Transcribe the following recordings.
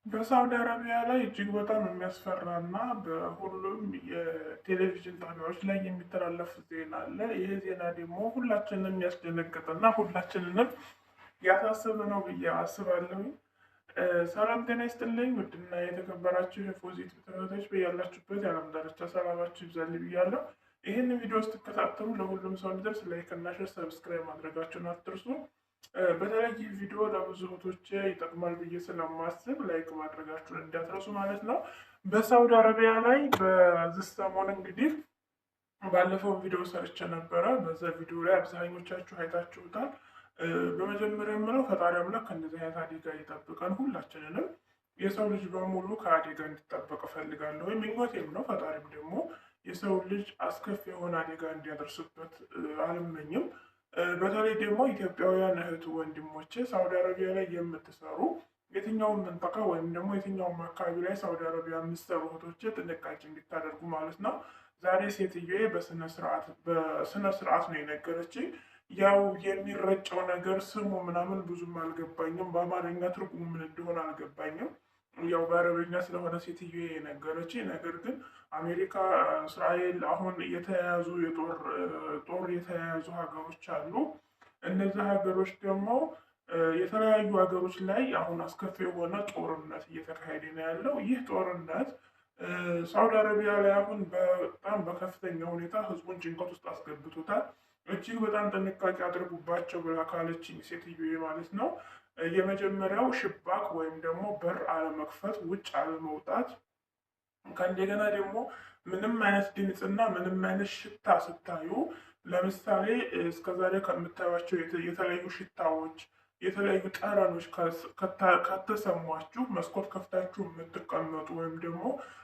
በሳውዲ አረቢያ ላይ እጅግ በጣም የሚያስፈራና በሁሉም የቴሌቪዥን ጣቢያዎች ላይ የሚተላለፍ ዜና አለ። ይህ ዜና ደግሞ ሁላችንንም ያስደነገጠና ሁላችንንም ያሳሰበ ነው ብዬ አስባለሁ። ሰላም ጤና ይስጥልኝ። ውድና የተከበራችሁ የፎዚት ተከታታዮች በያላችሁበት የዓለም ዳርቻ ሰላማችሁ ይብዛል ብያለሁ። ይህን ቪዲዮ ስትከታተሉ ለሁሉም ሰው እንዲደርስ ላይክ እና ሼር፣ ሰብስክራይብ ማድረጋችሁን አትርሱ። በተለይ ይህ ቪዲዮ ለብዙ እህቶቼ ይጠቅማል ብዬ ስለማስብ ላይክ ማድረጋችሁን እንዳትረሱ ማለት ነው። በሳውዲ አረቢያ ላይ በዚህ ሰሞን እንግዲህ ባለፈው ቪዲዮ ሰርቼ ነበረ። በዛ ቪዲዮ ላይ አብዛኞቻችሁ አይታችሁታል። በመጀመሪያ የምለው ፈጣሪ አምላክ ከእንደዚህ አይነት አደጋ ይጠብቀን ሁላችንንም። የሰው ልጅ በሙሉ ከአደጋ እንዲጠበቅ እፈልጋለሁ፣ ወይም ምኞቴም ነው። ፈጣሪም ደግሞ የሰው ልጅ አስከፊ የሆነ አደጋ እንዲያደርስበት አልመኝም። በተለይ ደግሞ ኢትዮጵያውያን እህቱ ወንድሞቼ ሳውዲ አረቢያ ላይ የምትሰሩ የትኛውም መንጠቃ ወይም ደግሞ የትኛውም አካባቢ ላይ ሳውዲ አረቢያ የምትሰሩ እህቶቼ ጥንቃቄ እንዲታደርጉ ማለት ነው። ዛሬ ሴትዮዬ በስነ ስርዓት ነው የነገረችኝ። ያው የሚረጨው ነገር ስሙ ምናምን ብዙም አልገባኝም። በአማርኛ ትርጉሙ ምን እንደሆነ አልገባኝም። ያው በአረበኛ ስለሆነ ሴትዮ የነገረች። ነገር ግን አሜሪካ፣ እስራኤል አሁን የተያያዙ ጦር የተያያዙ ሀገሮች አሉ። እነዚህ ሀገሮች ደግሞ የተለያዩ ሀገሮች ላይ አሁን አስከፊ የሆነ ጦርነት እየተካሄደ ነው ያለው። ይህ ጦርነት ሳውዲ አረቢያ ላይ አሁን በጣም በከፍተኛ ሁኔታ ህዝቡን ጭንቀት ውስጥ አስገብቶታል። እጅግ በጣም ጥንቃቄ አድርጉባቸው ብላ ካለችኝ ሴትዮ ማለት ነው። የመጀመሪያው ሽባክ ወይም ደግሞ በር አለመክፈት፣ ውጭ አለመውጣት። ከእንደገና ደግሞ ምንም አይነት ድምፅና ምንም አይነት ሽታ ስታዩ፣ ለምሳሌ እስከዛሬ ከምታዩቸው የተለያዩ ሽታዎች፣ የተለያዩ ጠረኖች ከተሰሟችሁ መስኮት ከፍታችሁ የምትቀመጡ ወይም ደግሞ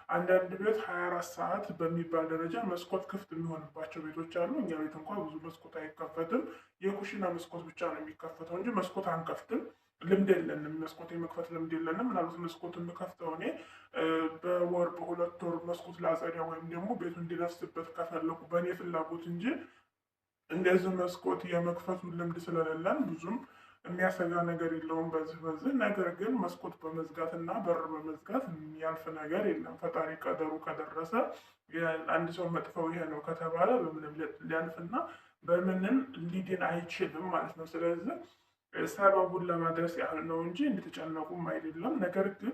አንዳንድ ቤት 24 ሰዓት በሚባል ደረጃ መስኮት ክፍት የሚሆንባቸው ቤቶች አሉ። እኛ ቤት እንኳን ብዙ መስኮት አይከፈትም። የኩሽና መስኮት ብቻ ነው የሚከፈተው እንጂ መስኮት አንከፍትም። ልምድ የለንም። መስኮት የመክፈት ልምድ የለንም። ምናልባት መስኮት የምከፍተው እኔ በወር በሁለት ወር መስኮት ላጸዳ ወይም ደግሞ ቤቱ እንዲነፍስበት ከፈለኩ በእኔ ፍላጎት እንጂ እንደዚህ መስኮት የመክፈቱ ልምድ ስለሌለን ብዙም የሚያሰጋ ነገር የለውም በዚህ ነገር ግን መስኮት በመዝጋት እና በር በመዝጋት የሚያልፍ ነገር የለም። ፈጣሪ ቀደሩ ከደረሰ አንድ ሰው መጥፈው ይሄ ነው ከተባለ በምንም ሊያልፍና በምንም ሊድን አይችልም ማለት ነው። ስለዚህ ሰበቡን ለማድረስ ያህል ነው እንጂ እንድትጨነቁም አይደለም። ነገር ግን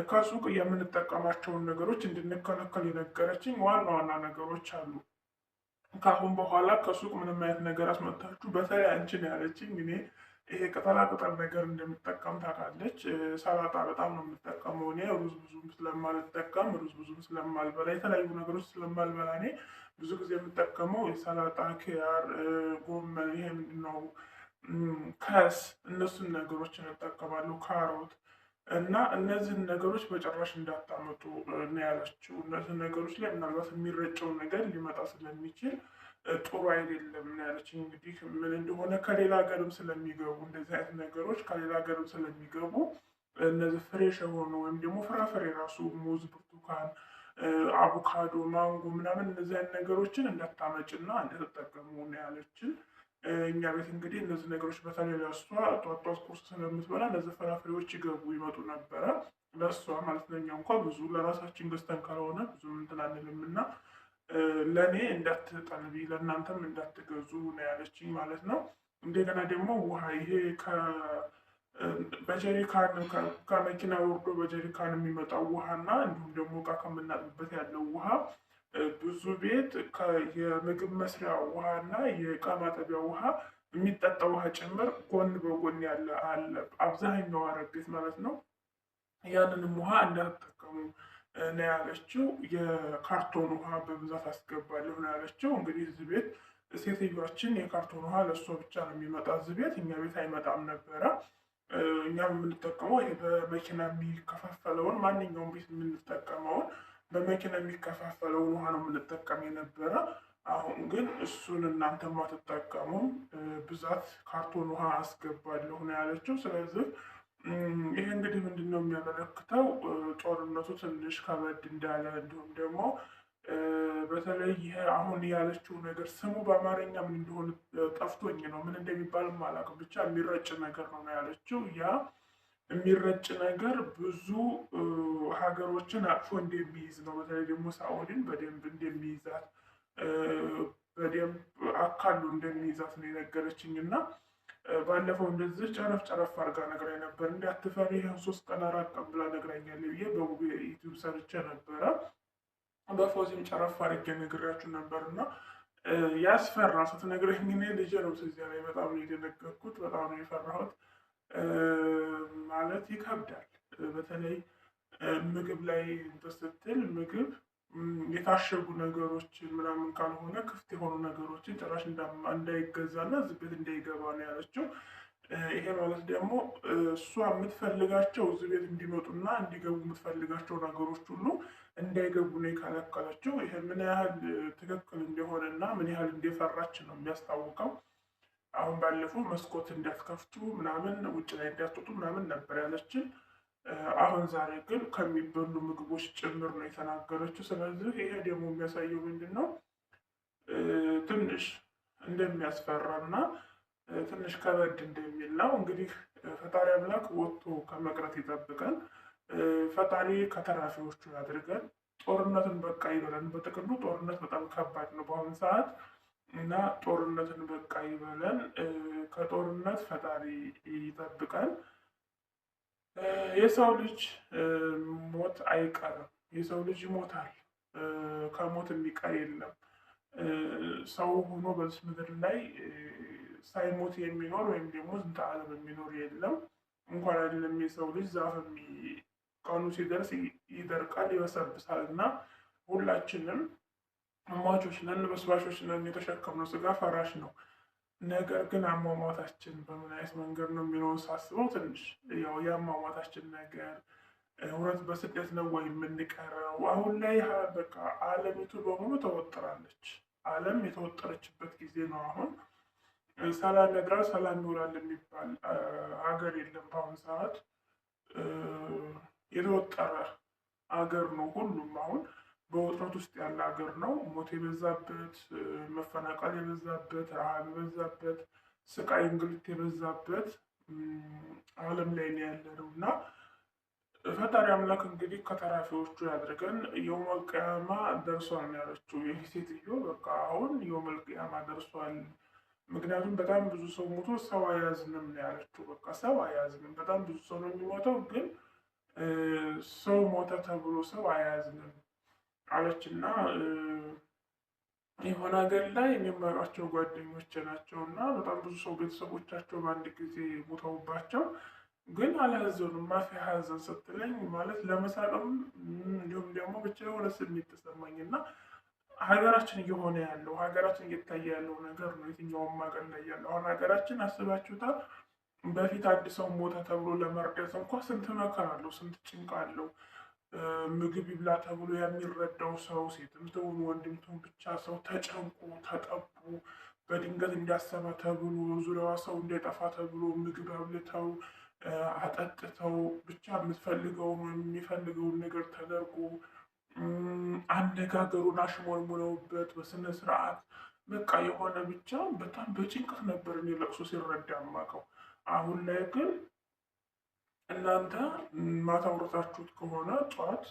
ከሱቅ የምንጠቀማቸውን ነገሮች እንድንከለከል የነገረችኝ ዋና ዋና ነገሮች አሉ። ከአሁን በኋላ ከሱቅ ምንም አይነት ነገር አስመታችሁ፣ በተለይ አንቺን ያለችኝ እኔ ይሄ ቅጠላ ቅጠል ነገር እንደምጠቀም ታውቃለች። ሰላጣ በጣም ነው የምጠቀመው እኔ። ሩዝ ብዙም ስለማልጠቀም ሩዝ ብዙም ስለማልበላ የተለያዩ ነገሮች ስለማልበላ እኔ ብዙ ጊዜ የምጠቀመው የሰላጣ ኪያር፣ ጎመን፣ ይሄ ምንድን ነው ከስ፣ እነሱን ነገሮችን እጠቀማለሁ። ካሮት እና እነዚህን ነገሮች በጭራሽ እንዳታመጡ ነው ያለችው። እነዚህ ነገሮች ላይ ምናልባት የሚረጨው ነገር ሊመጣ ስለሚችል ጥሩ አይደለም ነው ያለችኝ። እንግዲህ ምን እንደሆነ ከሌላ ሀገርም ስለሚገቡ እንደዚህ አይነት ነገሮች ከሌላ ሀገርም ስለሚገቡ እነዚህ ፍሬሽ የሆኑ ወይም ደግሞ ፍራፍሬ ራሱ ሙዝ፣ ብርቱካን፣ አቮካዶ፣ ማንጎ ምናምን እነዚህ አይነት ነገሮችን እንዳታመጭና እንደተጠቀሙ ነው ያለችን። እኛ ቤት እንግዲህ እነዚህ ነገሮች በተለይ ለእሷ ጧት ጧት ቁርስ ስለምትበላ እነዚህ ፍራፍሬዎች ይመጡ ነበረ ለእሷ ማለት ነው። እኛ እንኳ ብዙ ለራሳችን ገዝተን ካልሆነ ብዙ እንትን አንልም እና ለእኔ እንዳትጠልቢ ለእናንተም እንዳትገዙ ነው ያለችኝ ማለት ነው። እንደገና ደግሞ ውሃ ይሄ በጀሪካን ከመኪና ወርዶ በጀሪካን የሚመጣው ውሃና እንዲሁም ደግሞ እቃ ከምናጥብበት ያለው ውሃ ብዙ ቤት የምግብ መስሪያ ውሃ እና የእቃ ማጠቢያ ውሃ የሚጠጣ ውሃ ጭምር ጎን በጎን ያለ አለ፣ አብዛኛው አረብ ቤት ማለት ነው። ያንንም ውሃ እንዳትጠቀሙ ነው ያለችው። የካርቶን ውሃ በብዛት አስገባለሁ ነው ያለችው። እንግዲህ እዚህ ቤት ሴትዮችን የካርቶን ውሃ ለእሷ ብቻ ነው የሚመጣ እዚህ ቤት፣ እኛ ቤት አይመጣም ነበረ። እኛም የምንጠቀመው ይሄ በመኪና የሚከፋፈለውን ማንኛውም ቤት የምንጠቀመውን በመኪና የሚከፋፈለውን ውሃ ነው የምንጠቀም የነበረ። አሁን ግን እሱን እናንተም አትጠቀሙም፣ ብዛት ካርቶን ውሃ አስገባለሁ ነው ያለችው። ስለዚህ ይህ እንግዲህ ምንድን ነው የሚያመለክተው? ጦርነቱ ትንሽ ከበድ እንዳለ እንዲሁም ደግሞ በተለይ ይሄ አሁን ያለችው ነገር ስሙ በአማርኛ ምን እንደሆነ ጠፍቶኝ ነው፣ ምን እንደሚባልም አላውቅም። ብቻ የሚረጭ ነገር ነው ያለችው። ያ የሚረጭ ነገር ብዙ ሀገሮችን አቅፎ እንደሚይዝ ነው። በተለይ ደግሞ ሳኡዲን በደንብ እንደሚይዛት በደንብ አካሉ እንደሚይዛት ነው የነገረችኝ እና ባለፈው እንደዚህ ጨረፍ ጨረፍ አድርጋ ነግራኝ ነበር። እንዳትፈሪ ይህን 3 ቀን 4 ቀን ብላ ነግራኛለች ብዬ በዩቲዩብ ሰርቼ ነበረ። በፎዚም ጨረፍ አድርጌ ነግሬያችሁ ነበር እና ያስፈራ ስትነግረኝ እኔ ልጄ ነው ትዝ ያለኝ። በጣም ነው የደነገጥኩት፣ በጣም ነው የፈራሁት። ማለት ይከብዳል። በተለይ ምግብ ላይ ስትል ምግብ የታሸጉ ነገሮችን ምናምን ካልሆነ ክፍት የሆኑ ነገሮችን ጭራሽ እንዳይገዛና እዚህ ቤት እንዳይገባ ነው ያለችው። ይሄ ማለት ደግሞ እሷ የምትፈልጋቸው እዚህ ቤት እንዲመጡና እንዲገቡ የምትፈልጋቸው ነገሮች ሁሉ እንዳይገቡ ነው የከለከለችው። ይሄ ምን ያህል ትክክል እንደሆነና ምን ያህል እንደፈራች ነው የሚያስታውቀው። አሁን ባለፈው መስኮት እንዳትከፍቱ ምናምን ውጭ ላይ እንዳትወጡ ምናምን ነበር ያለችን። አሁን ዛሬ ግን ከሚበሉ ምግቦች ጭምር ነው የተናገረችው። ስለዚህ ይሄ ደግሞ የሚያሳየው ምንድን ነው? ትንሽ እንደሚያስፈራና ትንሽ ከበድ እንደሚል ነው። እንግዲህ ፈጣሪ አምላክ ወጥቶ ከመቅረት ይጠብቀን። ፈጣሪ ከተራፊዎቹ ያድርገን። ጦርነትን በቃ ይበለን። በጥቅሉ ጦርነት በጣም ከባድ ነው በአሁኑ ሰዓት እና ጦርነትን በቃ ይበለን። ከጦርነት ፈጣሪ ይጠብቀን። የሰው ልጅ ሞት አይቀርም። የሰው ልጅ ይሞታል። ከሞት የሚቀር የለም። ሰው ሆኖ በዚህ ምድር ላይ ሳይሞት የሚኖር ወይም ደግሞ ዝንተ ዓለም የሚኖር የለም። እንኳን አይደለም የሰው ልጅ ዛፍ ቀኑ ሲደርስ ይደርቃል፣ ይበሰብሳል እና ሁላችንም ሟቾች ነን፣ በስባሾች ነን። የተሸከምነው ስጋ ፈራሽ ነው። ነገር ግን አሟሟታችን በምን አይነት መንገድ ነው የሚለውን ሳስበው ትንሽ ያው የአሟሟታችን ነገር እውነት በስደት ነው ወይ የምንቀረው? አሁን ላይ በቃ ዓለሚቱ በሙሉ ተወጥራለች። ዓለም የተወጠረችበት ጊዜ ነው አሁን። ሰላም ያድራል ሰላም ይውላል የሚባል ሀገር የለም። በአሁኑ ሰዓት የተወጠረ ሀገር ነው ሁሉም። አሁን በውጥረት ውስጥ ያለ ሀገር ነው። ሞት የበዛበት፣ መፈናቀል የበዛበት፣ ረሃብ የበዛበት፣ ስቃይ እንግልት የበዛበት ዓለም ላይ ነው ያለ ነው እና ፈጣሪ አምላክ እንግዲህ ከተራፊዎቹ ያድርገን። የውመል ቂያማ ደርሷል ነው ያለችው ይህ ሴትዮ። በቃ አሁን የውመል ቂያማ ደርሷል። ምክንያቱም በጣም ብዙ ሰው ሞቶ ሰው አያዝንም ነው ያለችው። በቃ ሰው አያዝንም። በጣም ብዙ ሰው ነው የሚሞተው፣ ግን ሰው ሞተ ተብሎ ሰው አያዝንም አለች እና የሆነ ሀገር ላይ የሚመሯቸው ጓደኞች ናቸው እና በጣም ብዙ ሰው ቤተሰቦቻቸው በአንድ ጊዜ ሞተውባቸው ግን አላዘኑም። ማፊ ሀዘን ስትለኝ ማለት ለመሳቅም እንዲሁም ደግሞ ብቻ የሆነ ስሜት ተሰማኝ እና ሀገራችን እየሆነ ያለው ሀገራችን እየታየ ያለው ነገር ነው። የትኛውም ሀገር ላይ ያለው አሁን ሀገራችን አስባችሁታል። በፊት አንድ ሰው ሞተ ተብሎ ለመርዳት እንኳ ስንት መከራ አለው፣ ስንት ጭንቅ አለው። ምግብ ይብላ ተብሎ የሚረዳው ሰው ሴትም ትሁን ወንድም ትሁን ብቻ ሰው ተጨንቆ ተጠቡ በድንገት እንዲያሰባ ተብሎ ዙሪያዋ ሰው እንዳይጠፋ ተብሎ ምግብ አብልተው አጠጥተው ብቻ የምትፈልገውን የሚፈልገውን ነገር ተደርጎ አነጋገሩን አሽሞንሙነውበት በስነ ስርዓት በቃ የሆነ ብቻ በጣም በጭንቀት ነበር እኔ ለቅሶ ሲረዳ የማውቀው። አሁን ላይ ግን እናንተ ማታ አውርታችሁት ከሆነ ጠዋት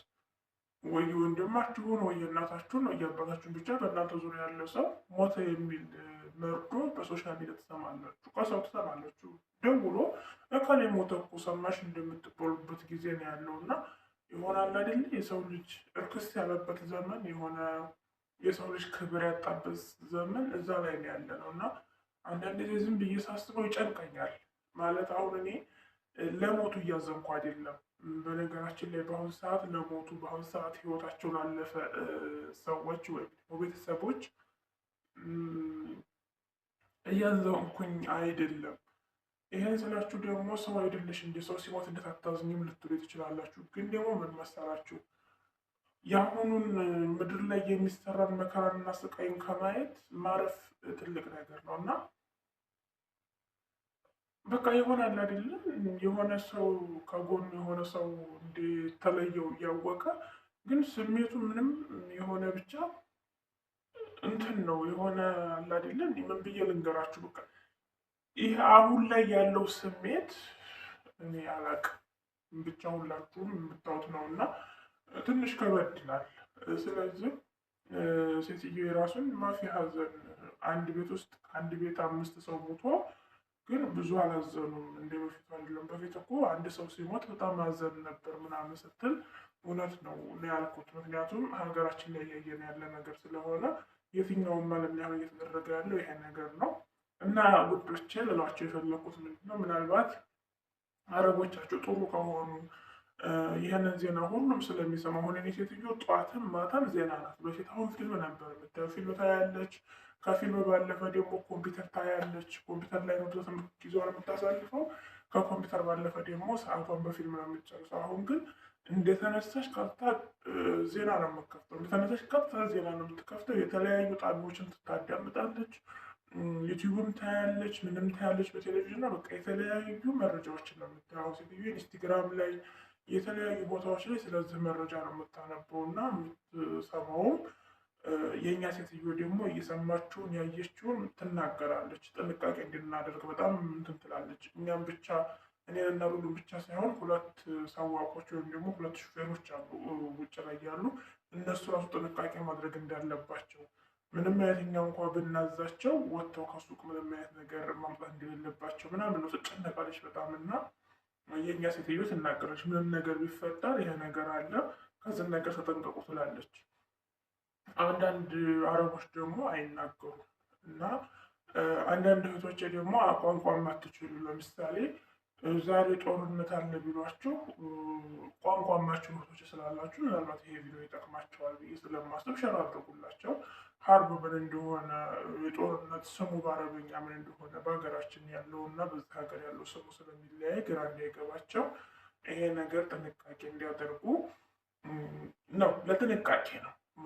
ወይ ወንድማችሁን ወይ እናታችሁን ወይ አባታችሁን ብቻ በእናንተ ዙሪያ ያለ ሰው ሞተ የሚል መርዶ በሶሻል ሚዲያ ትሰማላችሁ፣ ከሰው ትሰማላችሁ። ደውሎ እከሌ ሞተ እኮ ሰማሽ እንደምትባሉበት ጊዜ ነው ያለው እና ይሆናል አይደል? የሰው ልጅ እርክስ ያለበት ዘመን የሆነ የሰው ልጅ ክብር ያጣበት ዘመን እዛ ላይ ነው ያለ ነው እና አንዳንድ ጊዜ ዝም ብዬ ሳስበው ይጨንቀኛል። ማለት አሁን እኔ ለሞቱ እያዘንኩ አይደለም። በነገራችን ላይ በአሁኑ ሰዓት ለሞቱ በአሁኑ ሰዓት ህይወታቸው ላለፈ ሰዎች ወይም ቤተሰቦች እያዘንኩኝ አይደለም። ይሄን ስላችሁ ደግሞ ሰው አይደለሽ እንደ ሰው ሲሞት እንዴት አታዝኝም ልትሉ ትችላላችሁ። ግን ደግሞ ምን መሰላችሁ የአሁኑን ምድር ላይ የሚሰራን መከራንና ስቃይን ከማየት ማረፍ ትልቅ ነገር ነው እና በቃ ይሆናል አይደለም የሆነ ሰው ከጎኑ የሆነ ሰው እንደተለየው እያወቀ ግን ስሜቱ ምንም የሆነ ብቻ እንትን ነው የሆነ አለ አይደለም። ምን ብዬ ልንገራችሁ? በቃ ይህ አሁን ላይ ያለው ስሜት እኔ አላቅም። ብቻ ሁላችሁም የምታዩት ነው እና ትንሽ ከበድ ይላል። ስለዚህ ሴትዮ የራሱን ማፊ ሀዘን አንድ ቤት ውስጥ አንድ ቤት 5 ሰው ሞቶ ግን ብዙ አላዘኑም። እንደ በፊቱ አይደለም። በፊት እኮ አንድ ሰው ሲሞት በጣም አዘን ነበር ምናምን ስትል እውነት ነው ያልኩት። ምክንያቱም ሀገራችን ላይ እያየን ያለ ነገር ስለሆነ የትኛውም ዓለም ላይ እየተደረገ ያለው ይሄ ነገር ነው እና ውዶቼ ልሏቸው የፈለኩት ምንድነው ምናልባት አረቦቻቸው ጥሩ ከሆኑ ይህንን ዜና ሁሉም ስለሚሰማ አሁን እኔ ሴትዮ ጠዋትም ማታም ዜና ናት። በፊት አሁን ፊልም ነበር የምታየው፣ ፊልም ታያለች። ከፊልም ባለፈ ደግሞ ኮምፒውተር ታያለች። ኮምፒውተር ላይ ነው ጊዜዋን የምታሳልፈው። ከኮምፒውተር ባለፈ ደግሞ ሰዓቷን በፊልም ነው የምትጨርሰው። አሁን ግን እንደተነሳሽ ቀጥታ ዜና ነው የምትከፍተው። እንደተነሳሽ ቀጥታ ዜና ነው የምትከፍተው። የተለያዩ ጣቢያዎችን ትታዳምጣለች። ዩቲዩብም ታያለች፣ ምንም ታያለች በቴሌቪዥን ነው። በቃ የተለያዩ መረጃዎችን ነው የምታየው። ሴትዮ ኢንስታግራም ላይ የተለያዩ ቦታዎች ላይ ስለዚህ መረጃ ነው የምታነበው እና የምትሰማውም። የእኛ ሴትዮ ደግሞ እየሰማችውን ያየችውን ትናገራለች። ጥንቃቄ እንድናደርግ በጣም እንትን ትላለች። እኛም ብቻ እኔንና ሉሉን ብቻ ሳይሆን 2 ሰዋቆች ወይም ደግሞ 2 ሹፌሮች አሉ ውጭ ላይ ያሉ። እነሱ ራሱ ጥንቃቄ ማድረግ እንዳለባቸው ምንም አይነት እኛ እንኳ ብናዛቸው ወጥተው ከሱቅ ምንም አይነት ነገር ማምጣት እንደሌለባቸው ምናምን ነው ትጨነቃለች በጣም እና የእኛ ሴትዮ ትናገረች። ምንም ነገር ቢፈጠር ይሄ ነገር አለ ከዚህ ነገር ተጠንቀቁ ትላለች። አንዳንድ አረቦች ደግሞ አይናገሩም እና አንዳንድ እህቶቼ ደግሞ ቋንቋ የማትችሉ ለምሳሌ ዛሬ ጦርነት አለ ቢሏችሁ ቋንቋ የማትችሉ እህቶች ስላላችሁ ምናልባት ይሄ ቪዲዮ ይጠቅማቸዋል ብዬ ስለማስብ ሸር አድርጉላቸው። ሀርብ ምን እንደሆነ የጦርነት ስሙ በአረበኛ ምን እንደሆነ በሀገራችን ያለው እና በዚህ ሀገር ያለው ስሙ ስለሚለያይ ግራ እንዳይገባቸው ይሄ ነገር ጥንቃቄ እንዲያደርጉ ነው።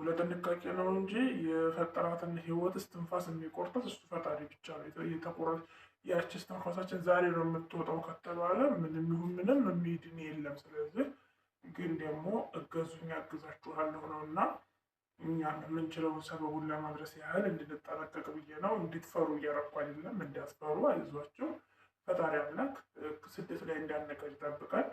ለጥንቃቄ ነው እንጂ የፈጠራትን ህይወት እስትንፋስ የሚቆርጠት እሱ ፈጣሪ ብቻ ነው። ያቺ እስትንፋሳችን ዛሬ ነው የምትወጣው ከተባለ ምንም ይሁን ምንም የሚድን የለም። ስለዚህ ግን ደግሞ እገዙኝ ያግዛችኋለሁ ነው እና እኛም የምንችለውን ሰበቡን ለማድረስ ያህል እንድንጠነቀቅ ብዬ ነው። እንድትፈሩ እያረኩ አይደለም፣ እንዳትፈሩ አይዟቸው። ፈጣሪ አምላክ ስደት ላይ እንዳንቀር ይጠብቃል።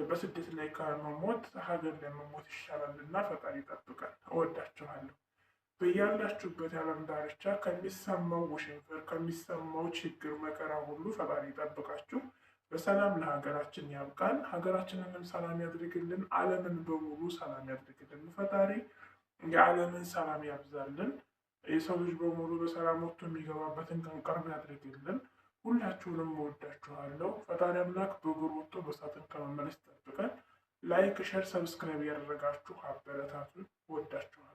በስደት ላይ ከመሞት ሀገር ላይ መሞት ይሻላል እና ፈጣሪ ይጠብቃል። እወዳችኋለሁ። በያላችሁበት የዓለም ዳርቻ ከሚሰማው ውሽንፍር ከሚሰማው ችግር መከራ ሁሉ ፈጣሪ ይጠብቃችሁ። በሰላም ለሀገራችን ያብቃን። ሀገራችንንም ሰላም ያድርግልን። ዓለምን በሙሉ ሰላም ያድርግልን ፈጣሪ። የዓለምን ሰላም ያብዛልን። የሰው ልጅ በሙሉ በሰላም ወጥቶ የሚገባበትን ቀን ቅርብ ያድርግልን። ሁላችሁንም እወዳችኋለሁ። ፈጣሪ አምላክ በእግር ወጥቶ በሳጥን ከመመለስ ይጠብቀን። ላይክ፣ ሸር፣ ሰብስክራይብ ያደረጋችሁ አበረታቱን። እወዳችኋለሁ።